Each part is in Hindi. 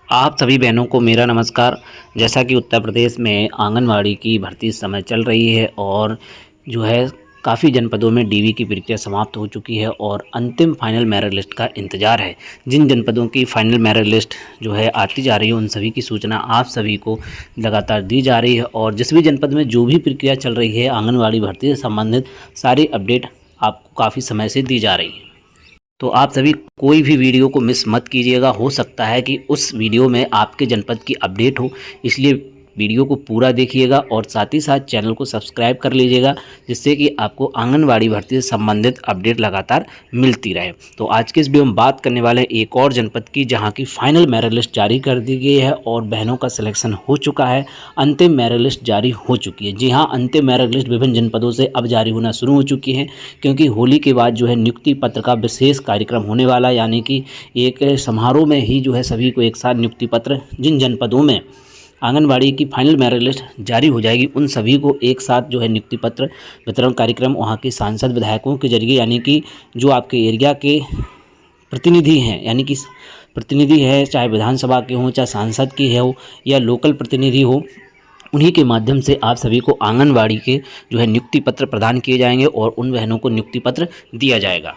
आप सभी बहनों को मेरा नमस्कार। जैसा कि उत्तर प्रदेश में आंगनवाड़ी की भर्ती इस समय चल रही है और जो है काफ़ी जनपदों में डीवी की प्रक्रिया समाप्त हो चुकी है और अंतिम फाइनल मेरिट लिस्ट का इंतज़ार है। जिन जनपदों की फाइनल मेरिट लिस्ट जो है आती जा रही है उन सभी की सूचना आप सभी को लगातार दी जा रही है और जिस भी जनपद में जो भी प्रक्रिया चल रही है आंगनवाड़ी भर्ती से संबंधित सारी अपडेट आपको काफ़ी समय से दी जा रही है। तो आप सभी कोई भी वीडियो को मिस मत कीजिएगा। हो सकता है कि उस वीडियो में आपके जनपद की अपडेट हो, इसलिए वीडियो को पूरा देखिएगा और साथ ही साथ चैनल को सब्सक्राइब कर लीजिएगा, जिससे कि आपको आंगनवाड़ी भर्ती से संबंधित अपडेट लगातार मिलती रहे। तो आज के इस वीडियो में बात करने वाले हैं एक और जनपद की, जहां की फाइनल मेरिट लिस्ट जारी कर दी गई है और बहनों का सिलेक्शन हो चुका है। अंतिम मेरिट लिस्ट जारी हो चुकी है। जी हाँ, अंतिम मेरिट लिस्ट विभिन्न जनपदों से अब जारी होना शुरू हो चुकी है, क्योंकि होली के बाद जो है नियुक्ति पत्र का विशेष कार्यक्रम होने वाला है, यानी कि एक समारोह में ही जो है सभी को एक साथ नियुक्ति पत्र, जिन जनपदों में आंगनबाड़ी की फाइनल मेरिट लिस्ट जारी हो जाएगी उन सभी को एक साथ जो है नियुक्ति पत्र वितरण कार्यक्रम वहाँ के सांसद विधायकों के जरिए, यानी कि जो आपके एरिया के प्रतिनिधि हैं, यानी कि प्रतिनिधि है, चाहे विधानसभा के हों, चाहे सांसद की है हो या लोकल प्रतिनिधि हो, उन्हीं के माध्यम से आप सभी को आंगनबाड़ी के जो है नियुक्ति पत्र प्रदान किए जाएंगे और उन बहनों को नियुक्ति पत्र दिया जाएगा।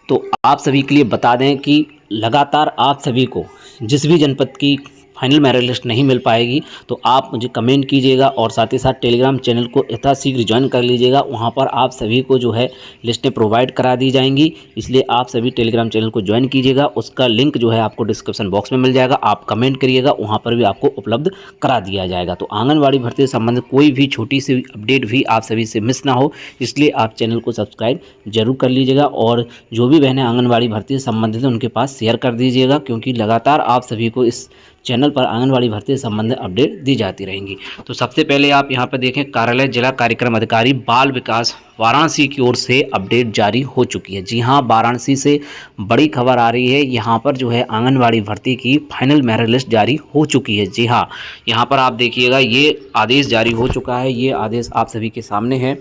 तो आप सभी के लिए बता दें कि लगातार आप सभी को जिस भी जनपद की फाइनल मेरिट लिस्ट नहीं मिल पाएगी तो आप मुझे कमेंट कीजिएगा और साथ ही साथ टेलीग्राम चैनल को यथाशीघ्र ज्वाइन कर लीजिएगा। वहां पर आप सभी को जो है लिस्टें प्रोवाइड करा दी जाएंगी, इसलिए आप सभी टेलीग्राम चैनल को ज्वाइन कीजिएगा। उसका लिंक जो है आपको डिस्क्रिप्शन बॉक्स में मिल जाएगा, आप कमेंट करिएगा, वहाँ पर भी आपको उपलब्ध करा दिया जाएगा। तो आंगनबाड़ी भर्ती से संबंधित कोई भी छोटी सी अपडेट भी आप सभी से मिस ना हो, इसलिए आप चैनल को सब्सक्राइब जरूर कर लीजिएगा और जो भी बहनें आंगनबाड़ी भर्ती से संबंधित है उनके पास शेयर कर दीजिएगा, क्योंकि लगातार आप सभी को इस चैनल पर आंगनबाड़ी भर्ती से संबंधित अपडेट दी जाती रहेंगी। तो सबसे पहले आप यहां पर देखें, कार्यालय जिला कार्यक्रम अधिकारी बाल विकास वाराणसी की ओर से अपडेट जारी हो चुकी है। जी हां, वाराणसी से बड़ी खबर आ रही है। यहां पर जो है आंगनबाड़ी भर्ती की फाइनल मेरिट लिस्ट जारी हो चुकी है। जी हां, यहां पर आप देखिएगा ये आदेश जारी हो चुका है। ये आदेश आप सभी के सामने है।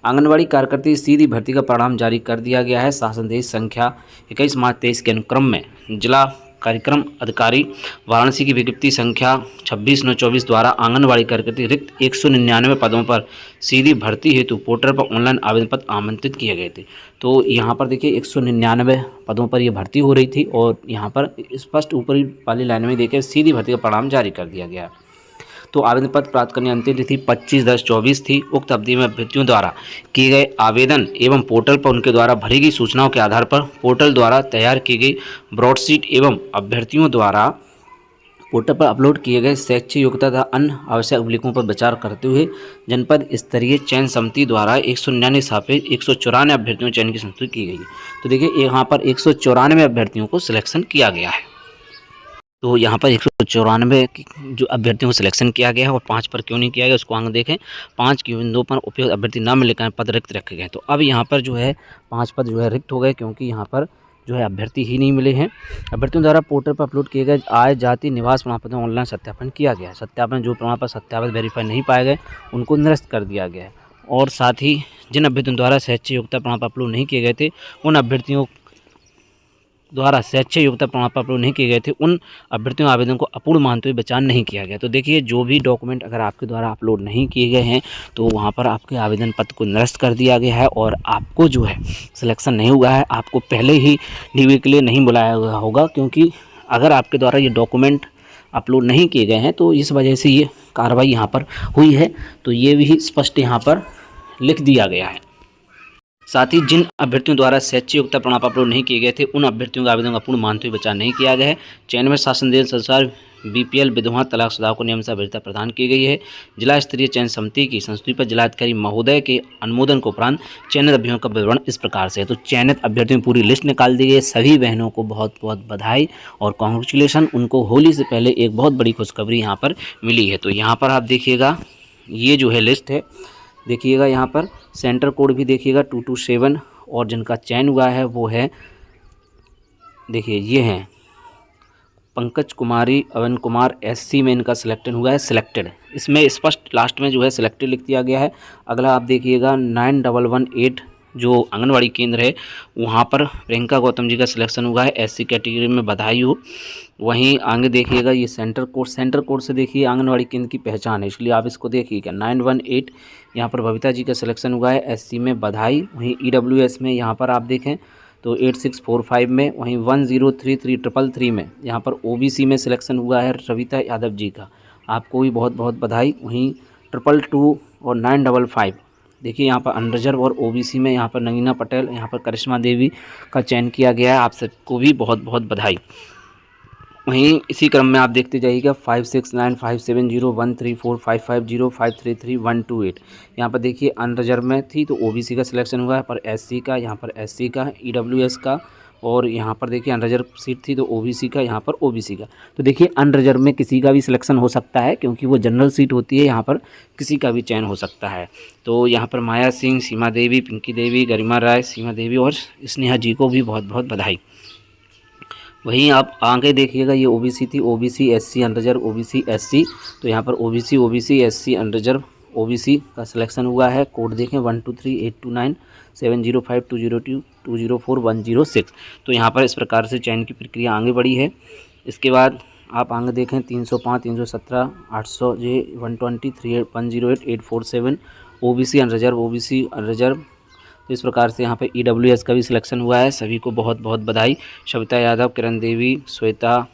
आंगनबाड़ी कार्यकर्ता सीधी भर्ती का परिणाम जारी कर दिया गया है। शासन देश संख्या 21 मार्च 23 के अनुक्रम में जिला कार्यक्रम अधिकारी वाराणसी की विज्ञप्ति संख्या 26/9/24 द्वारा आंगनबाड़ी कार्यकर्ता रिक्त 199 पदों पर सीधी भर्ती हेतु पोर्टल पर ऑनलाइन आवेदन पत्र आमंत्रित किए गए थे। तो यहाँ पर देखिए 199 पदों पर यह भर्ती हो रही थी और यहाँ पर स्पष्ट ऊपरी वाली लाइन में देखिए सीधी भर्ती का परिणाम जारी कर दिया गया। तो आवेदन पत्र प्राप्त करने की अंतिम तिथि 25/10/24 थी। उक्त अवधि में अभ्यर्थियों द्वारा किए गए आवेदन एवं पोर्टल पर उनके द्वारा भरी गई सूचनाओं के आधार पर पोर्टल द्वारा तैयार की गई ब्रॉडशीट एवं अभ्यर्थियों द्वारा पोर्टल पर अपलोड किए गए शैक्षिक योग्यता तथा अन्य आवश्यक अभिलेखों पर विचार करते हुए जनपद स्तरीय चयन समिति द्वारा 199 सापेक्ष 194 अभ्यर्थियों चयन की संस्तुति की गई। तो देखिए यहाँ पर 194 अभ्यर्थियों को सिलेक्शन किया गया है। तो यहाँ पर 194 जो अभ्यर्थियों को सिलेक्शन किया गया है और 5 पर क्यों नहीं किया गया उसको आगे देखें। 5 के बिंदुओं पर उपयुक्त अभ्यर्थी न मिलने के कारण पद रिक्त रखे गए। तो अब यहाँ पर जो है 5 पद जो है रिक्त हो गए, क्योंकि यहाँ पर जो है अभ्यर्थी ही नहीं मिले हैं। अभ्यर्थियों द्वारा पोर्टल पर अपलोड किए गए आय जाति निवास प्रमाण पत्र ऑनलाइन सत्यापन किया गया है। सत्यापन जो प्रमाण पत्र सत्यापित वेरीफाई नहीं पाए गए उनको निरस्त कर दिया गया है। और साथ ही जिन अभ्यर्थियों द्वारा शैक्षिक योग्यता प्रमाण पत्र अपलोड नहीं किए गए थे उन अभ्यर्थियों द्वारा शैक्षिक योग्यता प्रमाण पत्र अपलोड नहीं किए गए थे उन अभ्यर्थियों आवेदन को अपूर्ण मानते हुए विचार नहीं किया गया। तो देखिए जो भी डॉक्यूमेंट अगर आपके द्वारा अपलोड नहीं किए गए हैं तो वहाँ पर आपके आवेदन पत्र को निरस्त कर दिया गया है और आपको जो है सिलेक्शन नहीं हुआ है। आपको पहले ही डीवी के लिए नहीं बुलाया गया होगा, क्योंकि अगर आपके द्वारा ये डॉक्यूमेंट अपलोड नहीं किए गए हैं तो इस वजह से ये कार्रवाई यहाँ पर हुई है। तो ये भी स्पष्ट यहाँ पर लिख दिया गया है। साथ ही जिन अभ्यर्थियों द्वारा शैक्षिक योग्यता प्रमाण पत्र अपलोड नहीं किए गए थे उन अभ्यर्थियों का आवेदन का पूर्ण मानते हुए विचार नहीं किया गया है। चयन में शासन देश अनुसार बीपीएल विधवा तलाकशुदा को नियम से वरीयता प्रदान की गई है। जिला स्तरीय चयन समिति की संस्तुति पर जिलाधिकारी महोदय के अनुमोदन के उपरांत चयनित अभ्यर्थियों का विवरण इस प्रकार से है। तो चयनित अभ्यर्थियों की पूरी लिस्ट निकाल दी गई है। सभी बहनों को बहुत बहुत बधाई और कॉन्ग्रेचुलेसन। उनको होली से पहले एक बहुत बड़ी खुशखबरी यहाँ पर मिली है। तो यहाँ पर आप देखिएगा ये जो है लिस्ट है, देखिएगा यहाँ पर सेंटर कोड भी देखिएगा 227 और जिनका चयन हुआ है वो है, देखिए ये हैं पंकज कुमारी अवन कुमार SC में इनका सिलेक्टेड हुआ है, सिलेक्टेड। इसमें स्पष्ट लास्ट में जो है सिलेक्टेड लिख दिया गया है। अगला आप देखिएगा 9118 जो आंगनवाड़ी केंद्र है वहाँ पर प्रियंका गौतम जी का सिलेक्शन हुआ है। एससी कैटेगरी में बधाई हो। वहीं आगे देखिएगा ये सेंटर कोड से देखिए आंगनवाड़ी केंद्र की पहचान है, इसलिए आप इसको देखिएगा 918 यहाँ पर बबीता जी का सिलेक्शन हुआ है। एससी में बधाई। वहीं ईडब्ल्यूएस में यहाँ पर आप देखें तो 8645 में, वहीं 1033333 में यहाँ पर ओबीसी में सिलेक्शन हुआ है रविता यादव जी का, आपको भी बहुत बहुत बधाई। वहीं 222 और 955 देखिए यहाँ पर अनरिजर्व और ओबीसी में यहाँ पर नगीना पटेल, यहाँ पर करिश्मा देवी का चयन किया गया है, आप सबको भी बहुत बहुत बधाई। वहीं इसी क्रम में आप देखते जाइएगा 569570134550533128 यहाँ पर देखिए अनरिजर्व में थी तो ओबीसी का सिलेक्शन हुआ है, पर एससी का, यहाँ पर एससी का, ईडब्ल्यूएस का, और यहाँ पर देखिए अनरिजर्व सीट थी तो ओबीसी का, यहाँ पर ओबीसी का। तो देखिए अनरिजर्व में किसी का भी सिलेक्शन हो सकता है क्योंकि वो जनरल सीट होती है, यहाँ पर किसी का भी चयन हो सकता है। तो यहाँ पर माया सिंह, सीमा देवी, पिंकी देवी, गरिमा राय, सीमा देवी और स्नेहा जी को भी बहुत बहुत बधाई। वहीं आप आगे देखिएगा ये ओबीसी थी, OBC SC unreserved OBC SC, तो यहाँ पर ओबीसी एससी अनरिजर्व ओबीसी का सिलेक्शन हुआ है। कोड देखें 123829705202204106। तो यहाँ पर इस प्रकार से चयन की प्रक्रिया आगे बढ़ी है। इसके बाद आप आगे देखें 305 317 800 जे 120 108 847 ओबीसी अनरिजर्व। तो इस प्रकार से यहाँ पे ईडब्ल्यूएस का भी सिलेक्शन हुआ है। सभी को बहुत बहुत बधाई। सविता यादव, किरण देवी, श्वेता,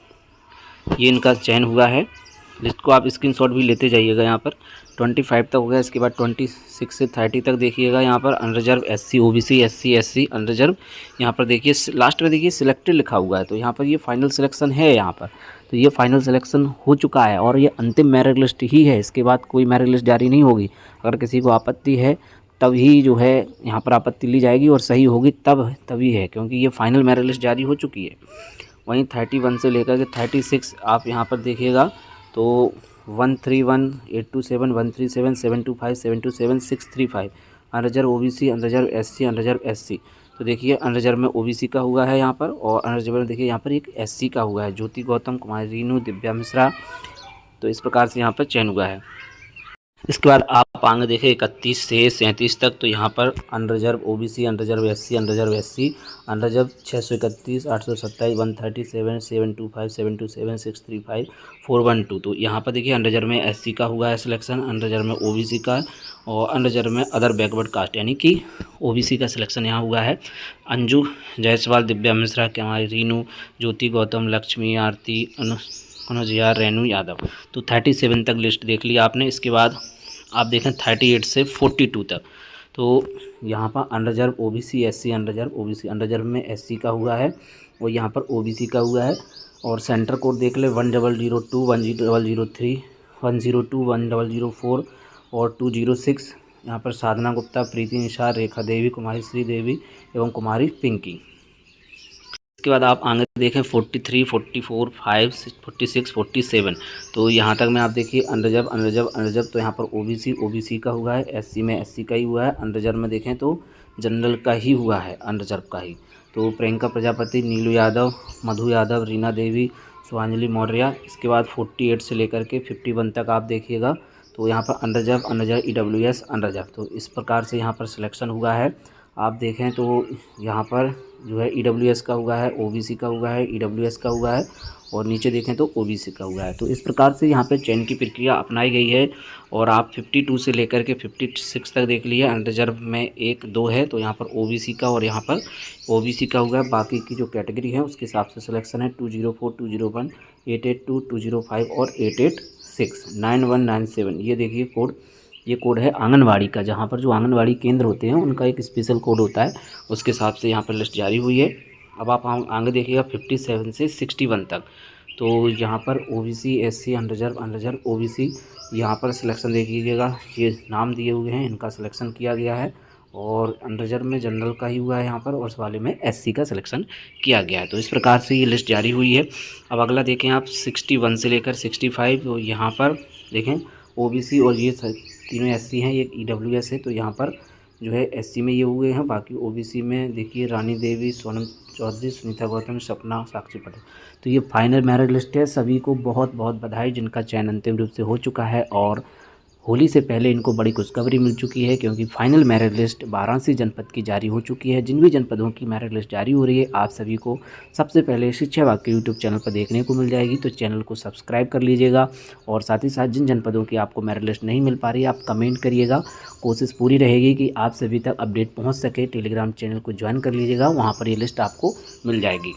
ये इनका चयन हुआ है। लिस्ट को आप स्क्रीनशॉट भी लेते जाइएगा। यहाँ पर 25 तक हो गया। इसके बाद 26 से 30 तक देखिएगा। यहाँ पर unreserved SC OBC SC unreserved, यहाँ पर देखिए लास्ट में देखिए सिलेक्टेड लिखा हुआ है, तो यहाँ पर ये फाइनल सिलेक्शन है। यहाँ पर तो ये फाइनल सिलेक्शन हो चुका है और ये अंतिम मेरिट लिस्ट ही है। इसके बाद कोई मेरिट लिस्ट जारी नहीं होगी। अगर किसी को आपत्ति है तभी जो है यहाँ पर आपत्ति ली जाएगी और सही होगी तभी है, क्योंकि ये फाइनल मेरिट लिस्ट जारी हो चुकी है। वहीं 31 से लेकर के 36 आप यहाँ पर देखिएगा तो 131 827 137 725 727 635 अनरिजर्व ओबीसी अनरिजर्व एससी। तो देखिए अनरिजर्व में ओबीसी का हुआ है यहाँ पर, और अनरिजर्व में देखिए यहाँ पर एक एससी का हुआ है, ज्योति गौतम, कुमारी रीनू, दिव्या मिश्रा। तो इस प्रकार से यहाँ पर चयन हुआ है। इसके बाद आप आगे देखें 31 से 37 तक, तो यहाँ पर unreserved OBC unreserved SC unreserved 631 827 137 725 727 635 412। तो यहाँ पर देखिए अनरिजर्व में एससी का हुआ है सिलेक्शन, अनरिजर्व में ओबीसी का, और अनरिजर्व में अदर बैकवर्ड कास्ट यानी कि ओबीसी का सिलेक्शन यहाँ हुआ है। अंजू जायसवाल, दिव्या मिश्रा, कुमारी रीनू, ज्योति गौतम, लक्ष्मी आरती, अनुजिया, रेनू यादव। तो 37 तक लिस्ट देख ली आपने। इसके बाद आप देखें 38 से 42 तक, तो यहाँ पर अनरिजर्व ओबीसी एससी अनरिजर्व में एससी का हुआ है और यहाँ पर ओबीसी का हुआ है। और सेंटर कोड देख ले 1002 1003 102 1004 और 206। यहाँ पर साधना गुप्ता, प्रीति निषाद, रेखा देवी, कुमारी श्री देवी एवं कुमारी पिंकी। इसके बाद आप आगे देखें 43 44 5 46 47। तो यहाँ तक में आप देखिए अनरिजर्व तो यहाँ पर ओबीसी का हुआ है, एससी में एससी का ही हुआ है, अनरिजर्व में देखें तो जनरल का ही हुआ है, अनरिजर्व का ही। तो प्रियंका प्रजापति, नीलू यादव, मधु यादव, रीना देवी, सुहांजलि मौर्य। इसके बाद 48 से लेकर के 51 तक आप देखिएगा, तो यहाँ पर अनरिजर्व ईडब्ल्यूएस अनरिजर्व। तो इस प्रकार से यहाँ पर सिलेक्शन हुआ है। आप देखें तो यहाँ पर जो है ईडब्ल्यूएस का हुआ है, ओबीसी का हुआ है, ईडब्ल्यूएस का हुआ है, और नीचे देखें तो ओबीसी का हुआ है। तो इस प्रकार से यहाँ पे चयन की प्रक्रिया अपनाई गई है। और आप 52 से लेकर के 56 तक देख लिए। अनरिजर्व में 1 2 है, तो यहाँ पर ओबीसी का और यहाँ पर ओबीसी का हुआ है। बाकी की जो कैटेगरी है उसके हिसाब से सिलेक्शन है। 204 201 882 205 और 886 9197। ये देखिए कोड, ये कोड है आंगनवाड़ी का, जहाँ पर जो आंगनवाड़ी केंद्र होते हैं उनका एक स्पेशल कोड होता है, उसके हिसाब से यहाँ पर लिस्ट जारी हुई है। अब आप आगे देखिएगा 57 से 61 तक, तो यहाँ पर ओबीसी एससी अनरिजर्व ओबीसी, यहाँ पर सिलेक्शन देखिएगा, ये नाम दिए हुए हैं, इनका सिलेक्शन किया गया है। और अनरिजर्व में जनरल का ही हुआ है यहाँ पर, और इस वाले में एससी का सिलेक्शन किया गया है। तो इस प्रकार से ये लिस्ट जारी हुई है। अब अगला देखें आप 61 से लेकर 65, तो यहाँ पर देखें ओबीसी और ये तीनों एससी हैं, ये ईडब्ल्यूएस है। तो यहाँ पर जो है एससी में ये हुए हैं, बाकी ओबीसी में देखिए रानी देवी, सोनम चौधरी, सुनीता गौतम, सपना, साक्षी पटेल। तो ये फाइनल मेरिट लिस्ट है। सभी को बहुत बहुत बधाई जिनका चयन अंतिम रूप से हो चुका है और होली से पहले इनको बड़ी खुशखबरी मिल चुकी है, क्योंकि फाइनल मेरिट लिस्ट वाराणसी जनपद की जारी हो चुकी है। जिन भी जनपदों की मेरिट लिस्ट जारी हो रही है, आप सभी को सबसे पहले शिक्षा विभाग के यूट्यूब चैनल पर देखने को मिल जाएगी। तो चैनल को सब्सक्राइब कर लीजिएगा, और साथ ही साथ जिन जनपदों की आपको मेरिट लिस्ट नहीं मिल पा रही है, आप कमेंट करिएगा। कोशिश पूरी रहेगी कि आप सभी तक अपडेट पहुँच सके। टेलीग्राम चैनल को ज्वाइन कर लीजिएगा, वहाँ पर ये लिस्ट आपको मिल जाएगी।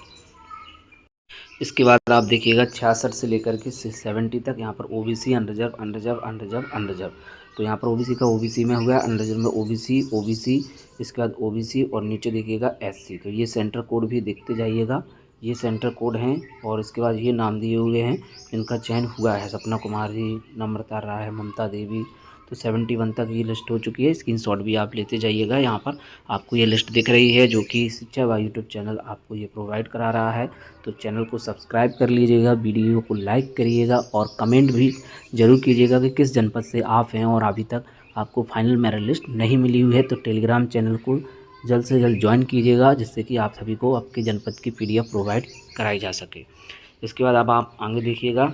इसके बाद आप देखिएगा 66 से लेकर के 70 तक यहाँ पर OBC, unreserved, unreserved, unreserved, unreserved. तो यहाँ पर ओबीसी का ओबीसी में हुआ है, अनरिजर्व में ओबीसी, ओबीसी, इसके बाद ओबीसी, और नीचे देखिएगा एससी। तो ये सेंटर कोड भी देखते जाइएगा, ये सेंटर कोड हैं। और इसके बाद ये नाम दिए हुए हैं जिनका चयन हुआ है: सपना कुमारी, नम्रता राय, ममता देवी। तो 71 तक ये लिस्ट हो चुकी है। स्क्रीनशॉट भी आप लेते जाइएगा। यहाँ पर आपको ये लिस्ट दिख रही है, जो कि शिक्षा विभाग यूट्यूब चैनल आपको ये प्रोवाइड करा रहा है। तो चैनल को सब्सक्राइब कर लीजिएगा, वीडियो को लाइक करिएगा, और कमेंट भी ज़रूर कीजिएगा कि किस जनपद से आप हैं और अभी तक आपको फाइनल मेरिट लिस्ट नहीं मिली हुई है। तो टेलीग्राम चैनल को जल्द से जल्द ज्वाइन कीजिएगा, जिससे कि आप सभी को आपके जनपद की PDF प्रोवाइड कराई जा सके। इसके बाद अब आप आगे देखिएगा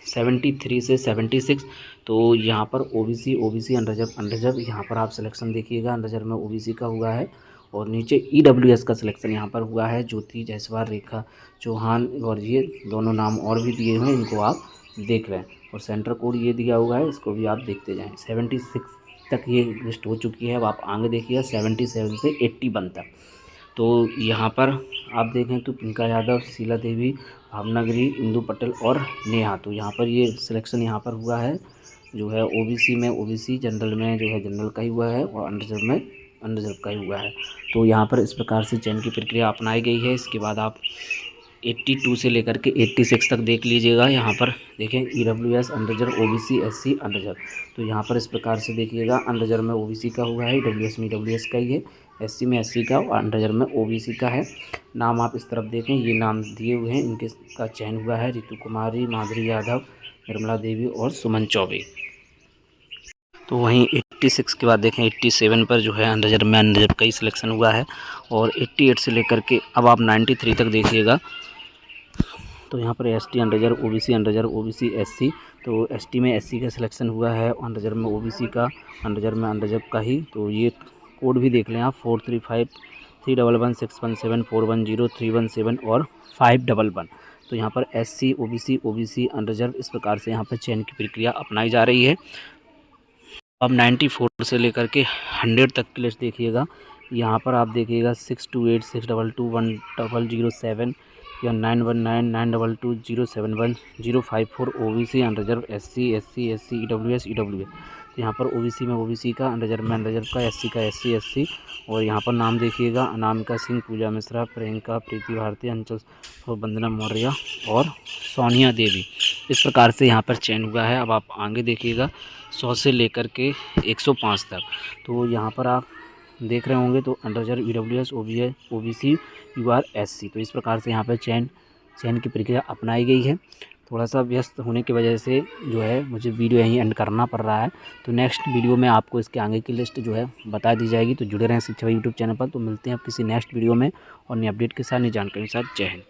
73 से 76। तो यहाँ पर ओबीसी, ओबीसी, अनरिजर्व, अनरिजर्व, यहाँ पर आप सिलेक्शन देखिएगा। अनरिजर्व में ओबीसी का हुआ है, और नीचे ईडब्ल्यूएस का सिलेक्शन यहाँ पर हुआ है: ज्योति जायसवाल, रेखा चौहान, और ये दोनों नाम और भी दिए हुए हैं, इनको आप देख रहे हैं। और सेंटर कोड ये दिया हुआ है, इसको भी आप देखते जाएँ। 76 तक ये लिस्ट हो चुकी है। अब आप आगे देखिएगा 77 से 81 तक। तो यहाँ पर आप देखें तो पिंका यादव, शीला देवी, भावनागिरी, इंदु पटेल और नेहा। तो यहाँ पर ये सिलेक्शन यहाँ पर हुआ है, जो है ओबीसी में ओबीसी, जनरल में जो है जनरल का ही हुआ है, और अनरिजर्व में अनरिजर्व का ही हुआ है। तो यहाँ पर इस प्रकार से चयन की प्रक्रिया अपनाई गई है। इसके बाद आप 82 से लेकर के 86 तक देख लीजिएगा। यहाँ पर देखें EWS, unreserved, OBC, SC, unreserved. तो यहाँ पर इस प्रकार से देखिएगा, अनरिजर्व में ओबीसी का हुआ है, ईडब्ल्यूएस में ईडब्ल्यूएस का ही है, एससी में एससी का, और अनरिजर्व में ओबीसी का है। नाम आप इस तरफ देखें, ये नाम दिए हुए हैं, इनके का चयन हुआ है: रितु कुमारी, माधुरी यादव, निर्मला देवी और सुमन चौबे। तो वहीं 86 के बाद देखें 87 पर जो है अनरिजर्व में अनरिजर्व का ही सिलेक्शन हुआ है, और 88 से लेकर के अब आप 93 तक देखिएगा। तो यहाँ पर ST, unreserved, OBC, unreserved, OBC, SC. तो एसटी में एससी का सिलेक्शन हुआ है, अनरिजर्व में ओबीसी का, अनरिजर्व में अनरिजर्व का ही। तो ये कोड भी देख लें आप: 435 311 617 410 317 और 511। तो यहाँ पर एससी, ओबीसी, ओबीसी, अनरिजर्व, इस प्रकार से यहाँ पर चयन की प्रक्रिया अपनाई जा रही है। अब 94 से लेकर के 100 तक की लिस्ट देखिएगा। यहाँ पर आप देखिएगा 628 622 1007 या 919 922 071 054 OBC, unreserved, SC, SC, SC, EWS, EWS. तो यहाँ पर ओबीसी में ओबीसी का, अनरिजर्व में अनरिजर्व का, एससी का एससी, एससी। और यहाँ पर नाम देखिएगा: अनामिका सिंह, पूजा मिश्रा, प्रियंका, प्रीति भारती, अंचल, वंदना मौर्य और सोनिया देवी। इस प्रकार से यहाँ पर चयन हुआ है। अब आप आगे देखिएगा 100 से लेकर के 105 तक। तो यहाँ पर आप देख रहे होंगे, तो unreserved, EWS, OBC, UR, SC. तो इस प्रकार से यहाँ पर चयन की प्रक्रिया अपनाई गई है। थोड़ा सा व्यस्त होने की वजह से जो है मुझे वीडियो यहीं एंड करना पड़ रहा है। तो नेक्स्ट वीडियो में आपको इसके आगे की लिस्ट जो है बता दी जाएगी। तो जुड़े रहें शिक्षा यूट्यूब चैनल पर। तो मिलते हैं अब किसी नेक्स्ट वीडियो में और नई अपडेट के साथ, नई जानकारी के साथ। जय हिंद।